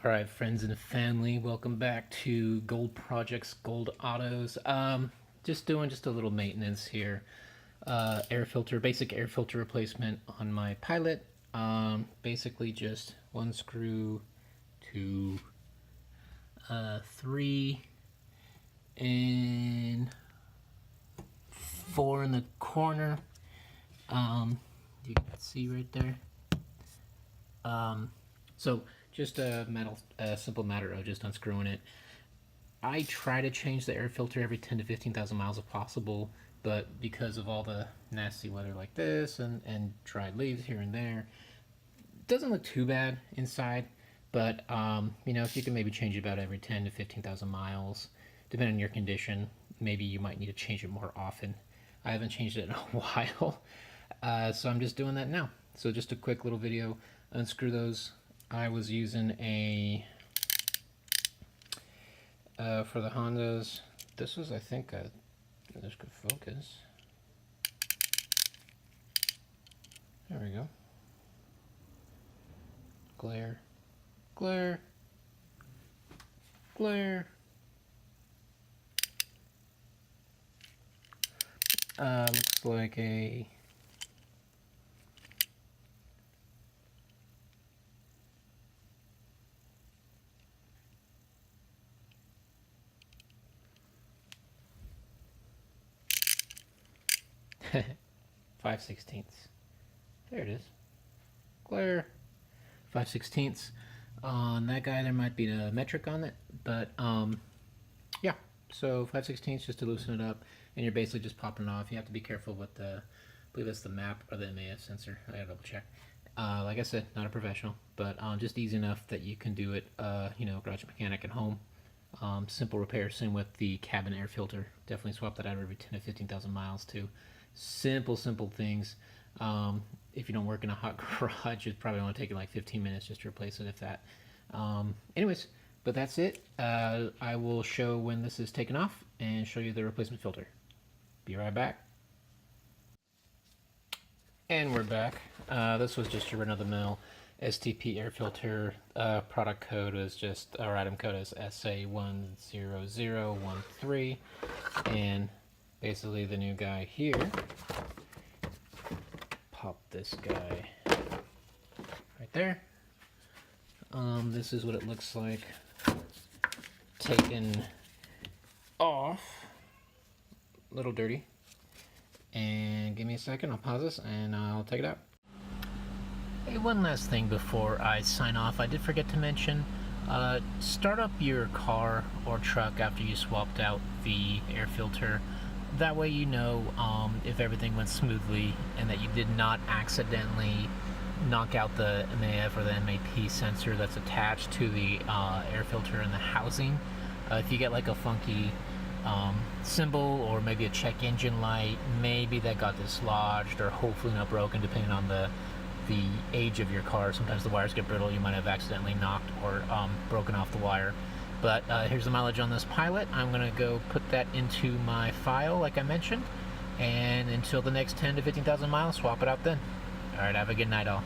Alright, friends and family, welcome back to Gold Projects, Gold Autos. Just doing a little maintenance here. Air filter, basic air filter replacement on my Pilot. Basically just one screw, two, three, and four in the corner. You can see right there. So just a simple matter of just unscrewing it. I try to change the air filter every 10 to 15,000 miles if possible, but because of all the nasty weather like this and dried leaves here and there, it doesn't look too bad inside. But you know, if you can maybe change it about every 10 to 15,000 miles, depending on your condition, maybe you might need to change it more often. I haven't changed it in a while, so I'm just doing that now. So just a quick little video. Unscrew those. I was using a for the Hondas. This was, I think, this could focus. There we go. Glare, glare, glare. Looks like a 5/16. There it is. Glare. 5/16. On that guy, there might be a metric on it, but yeah. So 5/16 just to loosen it up, and you're basically just popping it off. You have to be careful with the, I believe that's the map or the MAF sensor. I gotta double check. Like I said, not a professional, but just easy enough that you can do it. You know, garage mechanic at home. Simple repair. Same with the cabin air filter. Definitely swap that out every 10 to 15,000 miles too. Simple things. If you don't work in a hot garage, it's probably only taking like 15 minutes just to replace it, if that. Anyways, but that's it. I will show when this is taken off and show you the replacement filter. Be right back. And we're back. This was just your run-of-the-mill STP air filter. Product code is just, or item code is SA10013, and basically the new guy here. Pop this guy right there. This is what it looks like taken off. A little dirty. And give me a second, I'll pause this and I'll take it out. Hey, one last thing before I sign off. I did forget to mention, start up your car or truck after you swapped out the air filter. That way you know if everything went smoothly and that you did not accidentally knock out the MAF or the MAP sensor that's attached to the air filter in the housing. If you get like a funky symbol or maybe a check engine light, maybe that got dislodged or hopefully not broken, depending on the age of your car. Sometimes the wires get brittle. You might have accidentally knocked or broken off the wire. But here's the mileage on this Pilot. I'm going to go put that into my file like I mentioned, and until the next 10 to 15,000 miles, swap it out then. Alright, have a good night all.